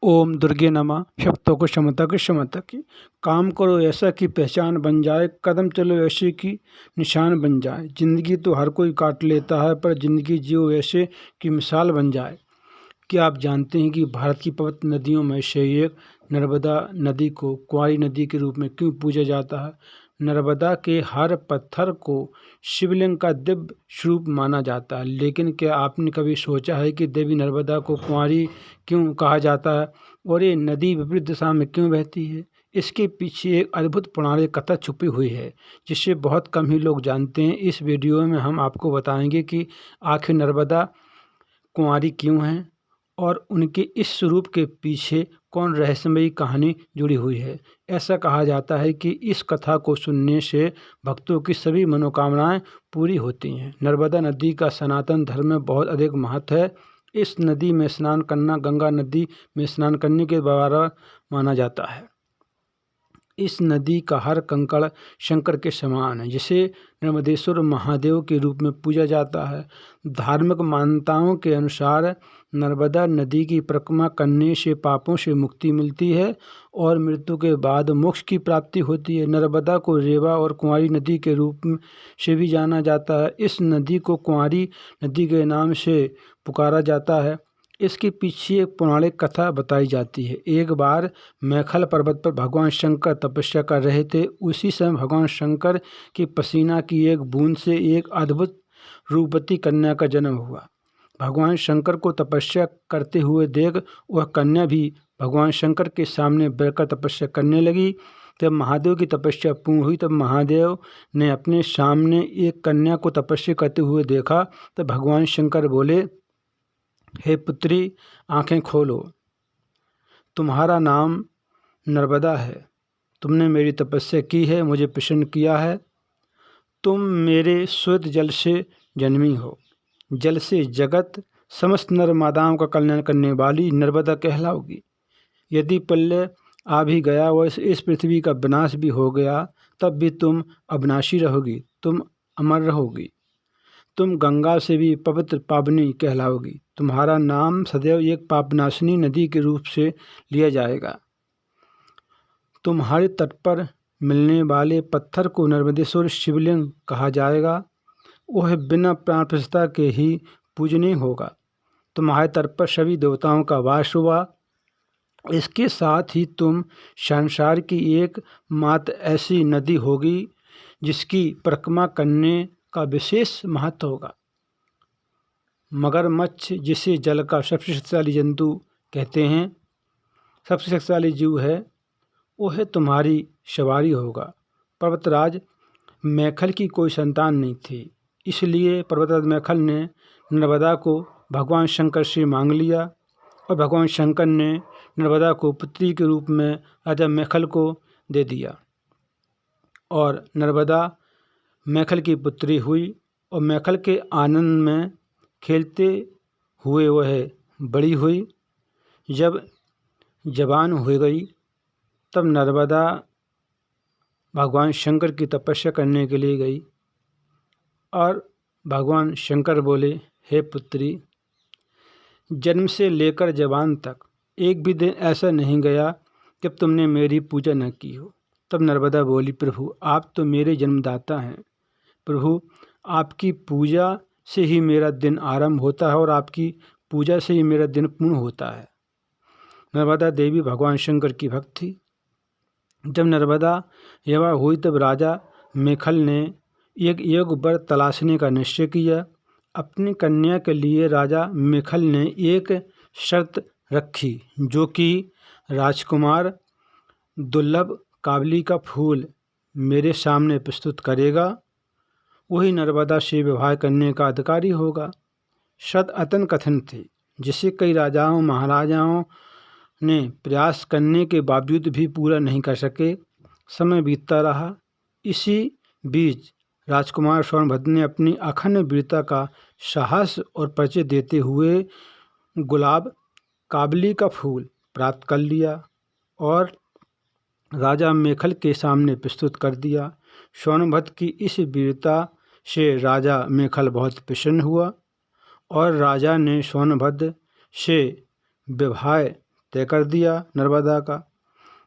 ओम दुर्गे नमः। शब्दों को क्षमता की काम करो ऐसा कि पहचान बन जाए, कदम चलो ऐसे कि निशान बन जाए। ज़िंदगी तो हर कोई काट लेता है, पर ज़िंदगी जियो ऐसे कि मिसाल बन जाए। क्या आप जानते हैं कि भारत की पवित्र नदियों में से एक नर्मदा नदी को कुंवारी नदी के रूप में क्यों पूजा जाता है? नर्मदा के हर पत्थर को शिवलिंग का दिव्य स्वरूप माना जाता है, लेकिन क्या आपने कभी सोचा है कि देवी नर्मदा को कुंवारी क्यों कहा जाता है और ये नदी विपरीत दिशा में क्यों बहती है? इसके पीछे एक अद्भुत पौराणिक कथा छुपी हुई है, जिसे बहुत कम ही लोग जानते हैं। इस वीडियो में हम आपको बताएंगे कि आखिर नर्मदा कुंवारी क्यों हैं और उनके इस स्वरूप के पीछे कौन रहस्यमयी कहानी जुड़ी हुई है। ऐसा कहा जाता है कि इस कथा को सुनने से भक्तों की सभी मनोकामनाएं पूरी होती हैं। नर्मदा नदी का सनातन धर्म में बहुत अधिक महत्व है। इस नदी में स्नान करना गंगा नदी में स्नान करने के बराबर माना जाता है। इस नदी का हर कंकड़ शंकर के समान है, जिसे नर्मदेश्वर महादेव के रूप में पूजा जाता है। धार्मिक मान्यताओं के अनुसार नर्मदा नदी की परिक्रमा करने से पापों से मुक्ति मिलती है और मृत्यु के बाद मोक्ष की प्राप्ति होती है। नर्मदा को रेवा और कुंवारी नदी के रूप से भी जाना जाता है। इस नदी को कुंवारी नदी के नाम से पुकारा जाता है। इसके पीछे एक पौराणिक कथा बताई जाती है। एक बार मैखल पर्वत पर भगवान शंकर तपस्या कर रहे थे। उसी समय भगवान शंकर के पसीना की एक बूंद से एक अद्भुत रूपवती कन्या का जन्म हुआ। भगवान शंकर को तपस्या करते हुए देख वह कन्या भी भगवान शंकर के सामने बैठकर तपस्या करने लगी। जब महादेव की तपस्या पूर्ण हुई, तब महादेव ने अपने सामने एक कन्या को तपस्या करते हुए देखा। तब भगवान शंकर बोले, हे पुत्री, आंखें खोलो। तुम्हारा नाम नर्मदा है। तुमने मेरी तपस्या की है, मुझे प्रसन्न किया है। तुम मेरे श्वेत जल से जन्मी हो। जल से जगत समस्त नर मादाओं का कल्याण करने वाली नर्मदा कहलाओगी। यदि प्रलय आ भी गया और इस पृथ्वी का विनाश भी हो गया, तब भी तुम अविनाशी रहोगी। तुम अमर रहोगी। तुम गंगा से भी पवित्र पावनी कहलाओगी। तुम्हारा नाम सदैव एक पापनाशिनी नदी के रूप से लिया जाएगा। तुम्हारे तट पर मिलने वाले पत्थर को नर्मदेश्वर शिवलिंग कहा जाएगा। वह बिना प्राण प्रतिष्ठा के ही पूजनीय होगा। तुम्हारे तट पर सभी देवताओं का वास हुआ। इसके साथ ही तुम संसार की एक मात्र ऐसी नदी होगी जिसकी परिक्रमा करने का विशेष महत्व होगा। मगरमच्छ, जिसे जल का सबसे शक्तिशाली जंतु कहते हैं, सबसे शक्तिशाली जीव है, वह तुम्हारी सवारी होगा। पर्वतराज मैखल की कोई संतान नहीं थी, इसलिए पर्वतराज मैखल ने नर्मदा को भगवान शंकर से मांग लिया और भगवान शंकर ने नर्मदा को पुत्री के रूप में राजा मैखल को दे दिया और नर्मदा मैखल की पुत्री हुई। और मैखल के आनंद में खेलते हुए वह बड़ी हुई। जब जवान हो गई, तब नर्मदा भगवान शंकर की तपस्या करने के लिए गई और भगवान शंकर बोले, हे पुत्री, जन्म से लेकर जवान तक एक भी दिन ऐसा नहीं गया जब तुमने मेरी पूजा न की हो। तब नर्मदा बोली, प्रभु, आप तो मेरे जन्मदाता हैं। प्रभु, आपकी पूजा से ही मेरा दिन आरंभ होता है और आपकी पूजा से ही मेरा दिन पूर्ण होता है। नर्मदा देवी भगवान शंकर की भक्त थी। जब नर्मदा यवा हुई, तब राजा मैखल ने एक योग्य वर तलाशने का निश्चय किया। अपनी कन्या के लिए राजा मैखल ने एक शर्त रखी, जो कि राजकुमार दुर्लभ काबली का फूल मेरे सामने प्रस्तुत करेगा, वही नर्मदा से विवाह करने का अधिकारी होगा। शर्त अतन कठिन थी, जिसे कई राजाओं महाराजाओं ने प्रयास करने के बावजूद भी पूरा नहीं कर सके। समय बीतता रहा। इसी बीच राजकुमार सोनभद्र ने अपनी अखंड वीरता का साहस और परिचय देते हुए गुलाब काबली का फूल प्राप्त कर लिया और राजा मैखल के सामने प्रस्तुत कर दिया। सोनभद्र की इस वीरता से राजा मैखल बहुत प्रसन्न हुआ और राजा ने सोनभद्र से विवाह तय कर दिया नर्मदा का।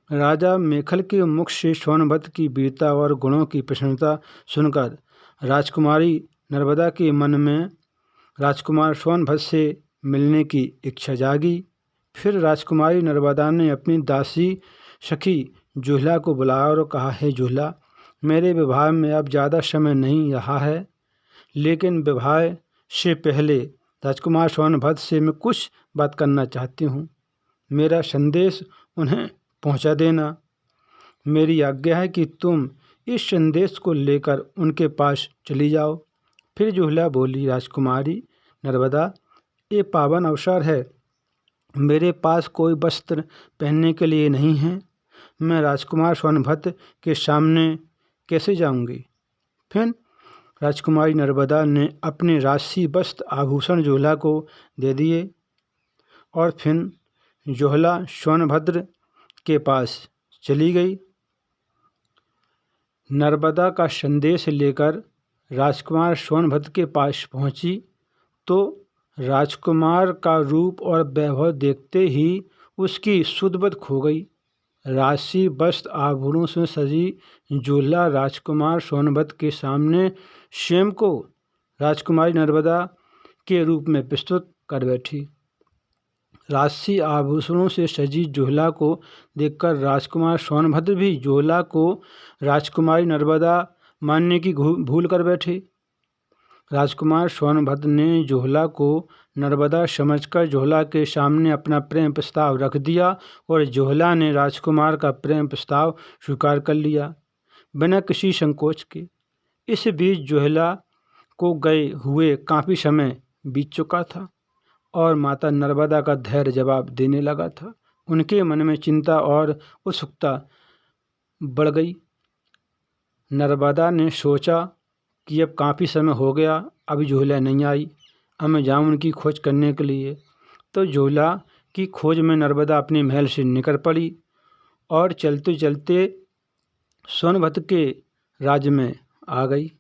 राजा मेखल के मुख से सोनभद्र की वीरता और गुणों की प्रशंसा सुनकर राजकुमारी नर्मदा के मन में राजकुमार सोनभद्र से मिलने की इच्छा जागी। फिर राजकुमारी नर्मदा ने अपनी दासी सखी जुहला को बुलाया और कहा, हे जुहला, मेरे विवाह में अब ज़्यादा समय नहीं रहा है, लेकिन विवाह से पहले राजकुमार सोनभद्र से मैं कुछ बात करना चाहती हूँ। मेरा संदेश उन्हें पहुँचा देना। मेरी आज्ञा है कि तुम इस संदेश को लेकर उनके पास चली जाओ। फिर जुहला बोली, राजकुमारी नर्मदा, ये पावन अवसर है, मेरे पास कोई वस्त्र पहनने के लिए नहीं है, मैं राजकुमार सोनभद्र के सामने कैसे जाऊंगी। फिर राजकुमारी नर्मदा ने अपने राशि वस्त्र आभूषण जुहला को दे दिए और फिर जुहला सोनभद्र के पास चली गई। नर्मदा का संदेश लेकर राजकुमार सोनभद्र के पास पहुंची तो राजकुमार का रूप और वैभव देखते ही उसकी सुध-बुध खो गई। राशि वस्त्र आभूषणों से सजी जुहला राजकुमार सोनभद्र के सामने स्वयं को राजकुमारी नर्मदा के रूप में प्रस्तुत कर बैठी। राशि आभूषणों से सजी जुहला को देखकर राजकुमार सोनभद्र भी जुहला को राजकुमारी नर्मदा मानने की भूल कर बैठे। राजकुमार सोनभद्र ने जुहला को नर्मदा समझकर जुहला के सामने अपना प्रेम प्रस्ताव रख दिया और जुहला ने राजकुमार का प्रेम प्रस्ताव स्वीकार कर लिया बिना किसी संकोच के। इस बीच जुहला को गए हुए काफ़ी समय बीत चुका था और माता नर्मदा का धैर्य जवाब देने लगा था। उनके मन में चिंता और उत्सुकता बढ़ गई। नर्मदा ने सोचा कि अब काफ़ी समय हो गया, अभी जुहला नहीं आई, अब मैं जाऊँ उनकी खोज करने के लिए। तो जुहला की खोज में नर्मदा अपने महल से निकल पड़ी और चलते चलते सोनभद्र के राज्य में आ गई।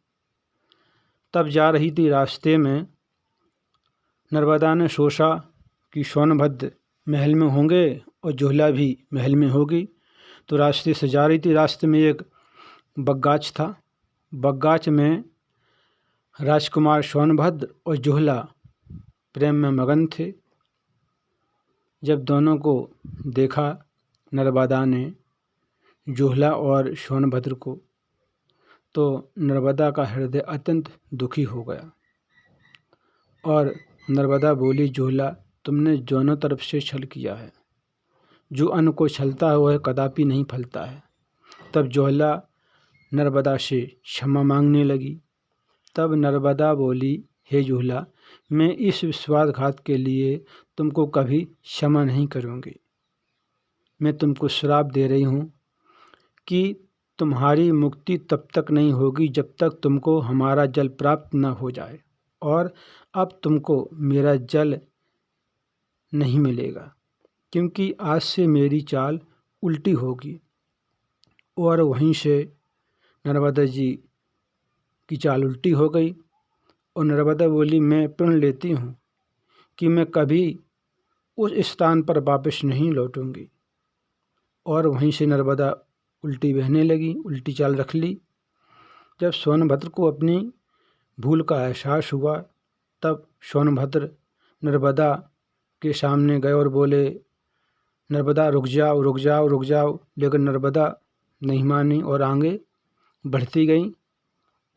तब जा रही थी, रास्ते में नर्मदा ने सोचा कि सोनभद्र महल में होंगे और जुहला भी महल में होगी। तो रास्ते से जा रही थी, रास्ते में एक बगगाछ था। बगगाछ में राजकुमार सोनभद्र और जुहला प्रेम में मगन थे। जब दोनों को देखा नर्मदा ने, जुहला और सोनभद्र को, तो नर्मदा का हृदय अत्यंत दुखी हो गया और नर्मदा बोली, जुहला, तुमने दोनों तरफ से छल किया है। जो अन्न को छलता है वह कदापि नहीं फलता है। तब जुहला नर्मदा से क्षमा मांगने लगी। तब नर्मदा बोली, हे जुहला, मैं इस विश्वासघात के लिए तुमको कभी क्षमा नहीं करूँगी। मैं तुमको श्राप दे रही हूँ कि तुम्हारी मुक्ति तब तक नहीं होगी जब तक तुमको हमारा जल प्राप्त न हो जाए, और अब तुमको मेरा जल नहीं मिलेगा, क्योंकि आज से मेरी चाल उल्टी होगी। और वहीं से नर्मदा जी की चाल उल्टी हो गई और नर्मदा बोली, मैं प्रण लेती हूँ कि मैं कभी उस स्थान पर वापस नहीं लौटूंगी। और वहीं से नर्मदा उल्टी बहने लगी, उल्टी चाल रख ली। जब सोनभद्र को अपनी भूल का एहसास हुआ तब सोनभद्र नर्मदा के सामने गए और बोले, नर्मदा रुक जाओ रुक जाओ रुक जाओ। लेकिन नर्मदा नहीं मानी और आगे बढ़ती गई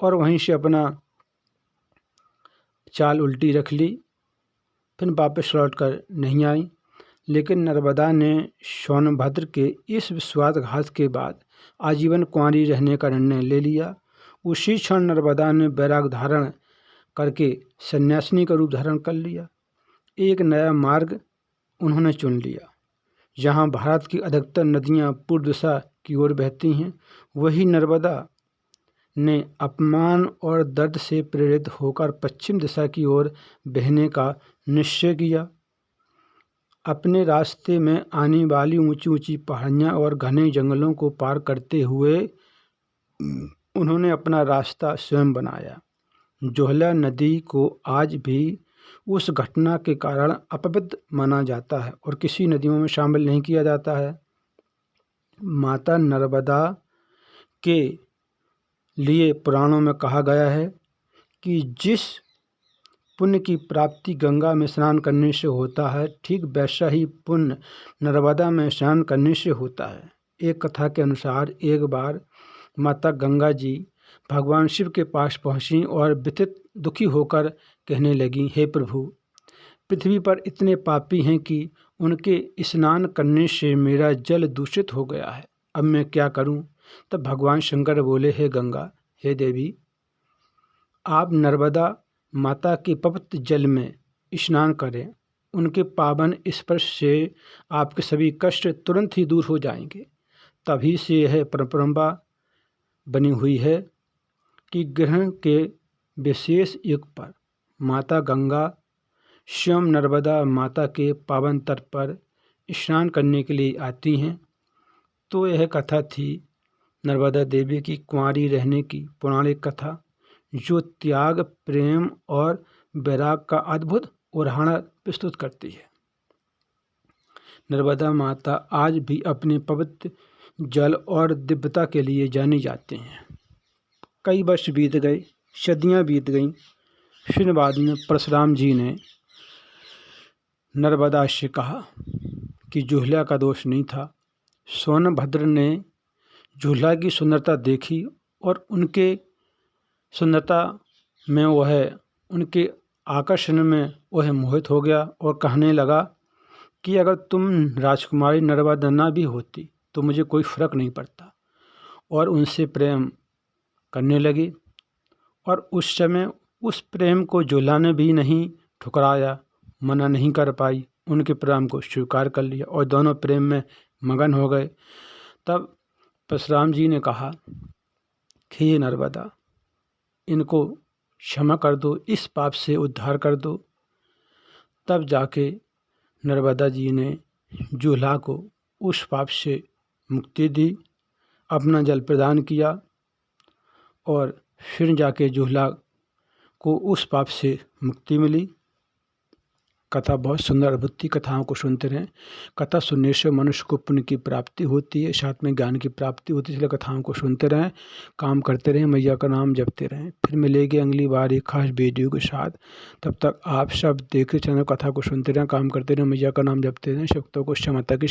और वहीं से अपना चाल उल्टी रख ली, फिर वापस लौट कर नहीं आई। लेकिन नर्मदा ने सोनभद्र के इस विश्वासघात के बाद आजीवन कुंवारी रहने का निर्णय ले लिया। उसी क्षण नर्मदा ने वैराग धारण करके सन्यासिनी का रूप धारण कर लिया। एक नया मार्ग उन्होंने चुन लिया। जहाँ भारत की अधिकतर नदियाँ पूर्व दिशा की ओर बहती हैं, वही नर्मदा ने अपमान और दर्द से प्रेरित होकर पश्चिम दिशा की ओर बहने का निश्चय किया। अपने रास्ते में आने वाली ऊंची ऊंची पहाड़ियाँ और घने जंगलों को पार करते हुए उन्होंने अपना रास्ता स्वयं बनाया। जुहला नदी को आज भी उस घटना के कारण अपवित्र माना जाता है और किसी नदियों में शामिल नहीं किया जाता है। माता नर्मदा के लिए पुराणों में कहा गया है कि जिस पुण्य की प्राप्ति गंगा में स्नान करने से होता है, ठीक वैसा ही पुण्य नर्मदा में स्नान करने से होता है। एक कथा के अनुसार एक बार माता गंगा जी भगवान शिव के पास पहुंची और व्यथित दुखी होकर कहने लगी, हे प्रभु, पृथ्वी पर इतने पापी हैं कि उनके स्नान करने से मेरा जल दूषित हो गया है, अब मैं क्या करूं? तब भगवान शंकर बोले, हे गंगा, हे देवी, आप नर्मदा माता के पवित्र जल में स्नान करें। उनके पावन स्पर्श से आपके सभी कष्ट तुरंत ही दूर हो जाएंगे। तभी से यह परंपरा बनी हुई है कि ग्रहण के विशेष युग पर माता गंगा स्वयं नर्मदा माता के पावन तट पर स्नान करने के लिए आती हैं। तो यह कथा थी नर्मदा देवी की कुंवारी रहने की पौराणिक कथा, जो त्याग, प्रेम और वैराग का अद्भुत उदाहरण प्रस्तुत करती है। नर्मदा माता आज भी अपने पवित्र जल और दिव्यता के लिए जानी जाती हैं। कई वर्ष बीत गए, सदियां बीत गईं, फिर बाद में परशुराम जी ने नर्मदा से कहा कि जूहला का दोष नहीं था। सोनभद्र ने जूहला की सुंदरता देखी और उनके सुंदरता में उनके आकर्षण में वह मोहित हो गया और कहने लगा कि अगर तुम राजकुमारी नर्मदा न भी होती तो मुझे कोई फर्क नहीं पड़ता, और उनसे प्रेम करने लगी। और उस समय उस प्रेम को जूहला ने भी नहीं ठुकराया, मना नहीं कर पाई, उनके प्रेम को स्वीकार कर लिया और दोनों प्रेम में मगन हो गए। तब परशुराम जी ने कहा कि ये नर्मदा, इनको क्षमा कर दो, इस पाप से उद्धार कर दो। तब जाके नर्मदा जी ने जूहला को उस पाप से मुक्ति दी, अपना जल प्रदान किया और फिर जाके जूहला को उस पाप से मुक्ति मिली। कथा बहुत सुंदर अद्भुत थी। कथाओं को सुनते रहें। कथा सुनने से मनुष्य को पुण्य की प्राप्ति होती है, साथ में ज्ञान की प्राप्ति होती है। इसलिए कथाओं को सुनते रहें, काम करते रहें, मैया का नाम जपते रहें। फिर मिलेंगे अगली बार एक खास वीडियो के साथ। तब तक आप सब देखते चैनल कथा को सुनते रहें, काम करते रहें, मैया का नाम जपते रहें। शक्तों को क्षमता की